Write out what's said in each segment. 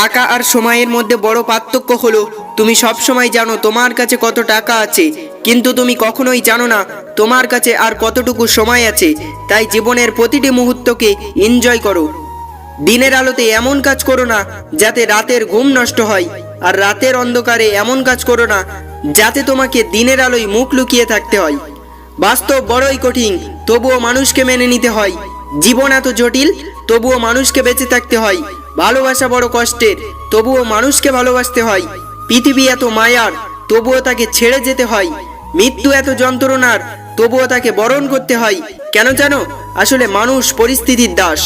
টাকা আর সময়ের মধ্যে বড় পার্থক্য হলো তুমি সব সময় জানো তোমার কাছে কত টাকা আছে, কিন্তু তুমি কখনোই জানো না তোমার কাছে আর কতটুকু সময় আছে। তাই জীবনের প্রতিটি মুহূর্তকে এনজয় করো। দিনের আলোতে এমন কাজ করো না যাতে রাতের ঘুম নষ্ট হয়, আর রাতের অন্ধকারে এমন কাজ করো না যাতে তোমাকে দিনের আলোয় মুখ লুকিয়ে থাকতে হয়। বাস্তব বড়ই কঠিন, তবুও মানুষকে মেনে নিতে হয়। জীবন এত জটিল, তবুও মানুষকে বেঁচে থাকতে হয়। ভালোবাসা বড় কষ্টের, তবুও মানুষকে ভালোবাসতে হয়। পৃথিবী এত মায়ার, তবুও তাকে ছেড়ে যেতে হয়। মৃত্যু এত যন্ত্রণার, তবুও তাকে বরণ করতে হয়। কেন জানো? আসলে মানুষ পরিস্থিতির দাস।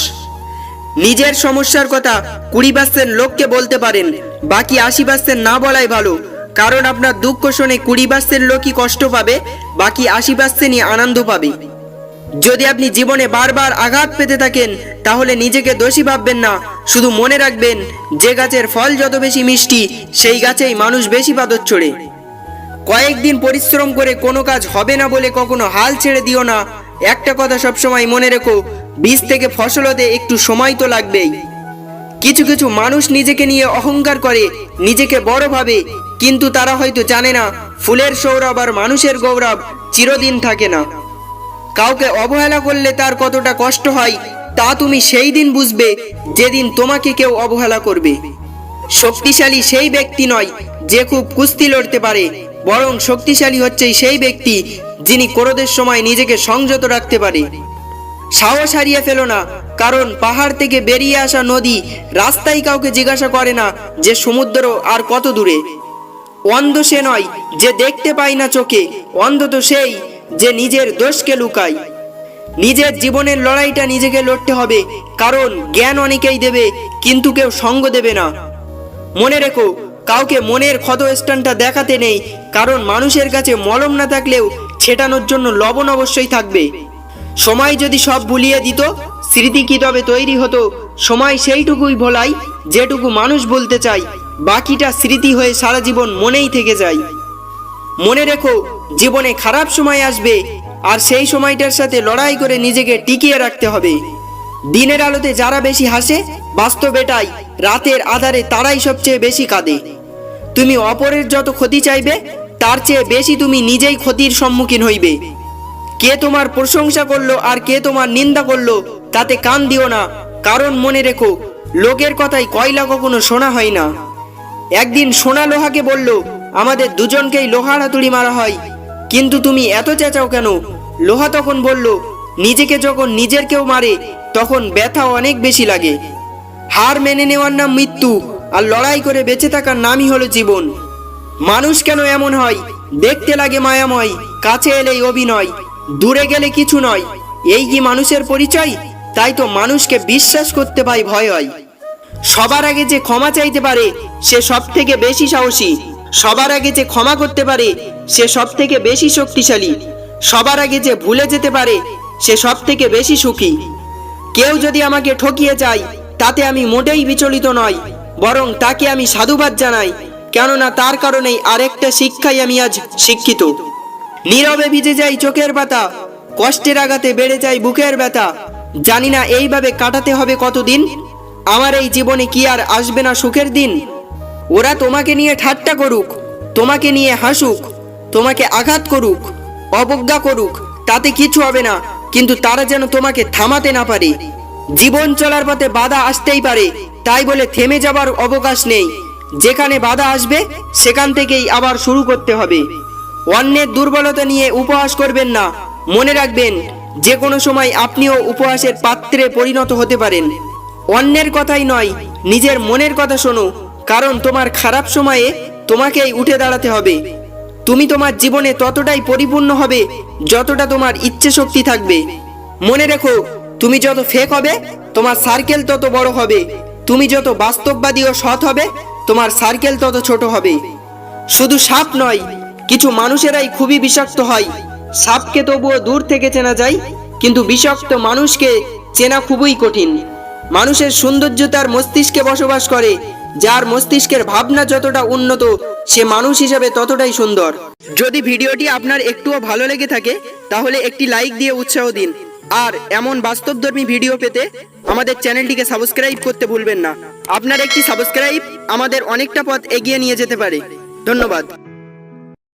নিজের সমস্যার কথা 20% লোককে বলতে পারেন, বাকি 80% না বলাই ভালো। কারণ আপনার দুঃখ শুনে 20% লোকই কষ্ট পাবে, বাকি 80%ই আনন্দ পাবে। যদি আপনি জীবনে বারবার আঘাত পেতে থাকেন তাহলে নিজেকে দোষী ভাববেন না। শুধু মনে রাখবেন, যে গাছের ফল যত বেশি মিষ্টি সেই গাছেই মানুষ বেশি পাথর ছোড়ে। কয়েকদিন পরিশ্রম করে কোনো কাজ হবে না বলে কখনো হাল ছেড়ে দিও না। একটা কথা সবসময় মনে রেখো, বীজ থেকে ফসল হতে একটু সময় তো লাগবেই। কিছু কিছু মানুষ নিজেকে নিয়ে অহংকার করে, নিজেকে বড় ভাবে, কিন্তু তারা হয়তো জানে না ফুলের সৌরভ আর মানুষের গৌরব চিরদিন থাকে না। কাউকে অবহেলা করলে তার কতটা কষ্ট হয় তা তুমি সেই দিন বুঝবে যেদিন তোমাকে কেউ অবহেলা করবে। শক্তিশালী সেই ব্যক্তি নয় যে খুব কুস্তি লড়তে পারে, বরং শক্তিশালী হচ্ছে সেই ব্যক্তি যিনি ক্রোধের সময় নিজেকে সংযত রাখতে পারে। সাহস হারিয়ে ফেলো না, কারণ পাহাড় থেকে বেরিয়ে আসা নদী রাস্তায় কাউকে জিজ্ঞাসা করে না যে সমুদ্র আর কত দূরে। অন্ধ সে নয় যে দেখতে পায় না চোখে, অন্ধ তো সেই যে নিজের দোষকে লুকায়। নিজের জীবনের লড়াইটা নিজেকে লড়তে হবে, কারণ জ্ঞান অনেকেই দেবে কিন্তু কেউ সঙ্গ দেবে না। মনে রেখো, কাউকে মনের ক্ষতস্থানটা দেখাতে নেই, কারণ মানুষের কাছে মলম না থাকলেও ছেটানোর জন্য লবণ অবশ্যই থাকবে। সময় যদি সব ভুলিয়ে দিত, স্মৃতি কি তবে তৈরি হতো? সময় সেইটুকুই ভোলায় যেটুকু মানুষ বলতে চায়, বাকিটা স্মৃতি হয়ে সারা জীবন মনেই থেকে যায়। মনে রেখো, জীবনে খারাপ সময় আসবে, আর সেই সময়টার সাথে লড়াই করে নিজেকে টিকিয়ে রাখতে হবে। দিনের আলোতে যারা বেশি হাসে, বাস্তব এটাই, রাতের আধারে তারাই সবচেয়ে বেশি কাঁদে। তুমি অপরের যত ক্ষতি চাইবে, তার চেয়ে বেশি তুমি নিজেই ক্ষতির সম্মুখীন হইবে। কে তোমার প্রশংসা করলো আর কে তোমার নিন্দা করলো তাতে কান দিও না, কারণ মনে রেখো, লোকের কথায় কয়লা কখনো শোনা হয় না। একদিন সোনা লোহাকে বলল, আমাদের দুজনকেই লোহার হাতুড়ি মারা হয়, কিন্তু তুমি এত চেঁচাও কেন? লোহা তখন বলল, নিজেকে যখন নিজের কেউ মারে তখন ব্যথা অনেক বেশি লাগে। হার মেনে নেওয়ার নাম মৃত্যু, আর লড়াই করে বেঁচে থাকার নামই হলো জীবন। মানুষ কেন এমন হয়? দেখতে লাগে মায়াময়, কাছে এলেই অভিনয়, দূরে গেলে কিছু নয়। এই কি মানুষের পরিচয়? তাই তো মানুষকে বিশ্বাস করতে পাই ভয় হয়। সবার আগে যে ক্ষমা চাইতে পারে সে সব থেকে বেশি সাহসী। সবার আগে যে ক্ষমা করতে পারে সে সব থেকে বেশি শক্তিশালী। সবার আগে যে ভুলে যেতে পারে সে সব থেকে বেশি সুখী। কেউ যদি আমাকে ঠকিয়ে যায় তাতে আমি মোটেই বিচলিত নয়, বরং তাকে আমি সাধুবাদ জানাই, কেননা তার কারণেই আরেকটা শিক্ষায় আমি আজ শিক্ষিত। নীরবে ভিজে যাই চোখের পাতা, কষ্টের আঘাতে বেড়ে যায় বুকের ব্যথা। জানি না এইভাবে কাটাতে হবে কতদিন, আমার এই জীবনে কি আর আসবে না সুখের দিন। ওরা তোমাকে নিয়ে ঠাট্টা করুক, তোমাকে নিয়ে হাসুক, তোমাকে আঘাত করুক, অবজ্ঞা করুক, তাতে কিছু হবে না, কিন্তু তারা যেন তোমাকে থামাতে না পারে। জীবন চলার পথে বাধা আসতেই পারে, তাই বলে থেমে যাবার অবকাশ নেই। যেখানে বাধা আসবে সেখান থেকেই আবার শুরু করতে হবে। অন্যের দুর্বলতা নিয়ে উপহাস করবেন না। মনে রাখবেন, যে কোনো সময় আপনিও উপহাসের পাত্রে পরিণত হতে পারেন। অন্যের কথাই নয়, নিজের মনের কথা শোনো, কারণ তোমার খারাপ সময়ে তোমাকেই উঠে দাঁড়াতে হবে। তুমি তোমার জীবনে ততটাই পরিপূর্ণ হবে যতটা তোমার ইচ্ছে শক্তি থাকবে। মনে রেখো, তুমি যত ফেক হবে তোমার সার্কেল তত বড় হবে। তুমি যত বাস্তববাদী ও সৎ হবে তোমার সার্কেল তত ছোট হবে। শুধু সাপ নয়, কিছু মানুষেরাই খুবই বিষাক্ত হয়। সাপকে তবুও দূর থেকে চেনা যায়, কিন্তু বিষাক্ত মানুষকে চেনা খুবই কঠিন। মানুষের সৌন্দর্য তার মস্তিষ্কে বসবাস করে। যার মস্তিষ্কের ভাবনা যতটা উন্নত সে মানুষ হিসেবে ততটাই সুন্দর। যদি ভিডিওটি আপনার একটুও ভালো লেগে থাকে তাহলে একটি লাইক দিয়ে উৎসাহ দিন। আর এমন বাস্তবধর্মী ভিডিও পেতে আমাদের চ্যানেলটিকে সাবস্ক্রাইব করতে ভুলবেন না। আপনার একটি সাবস্ক্রাইব আমাদের অনেকটা পথ এগিয়ে নিয়ে যেতে পারে। ধন্যবাদ।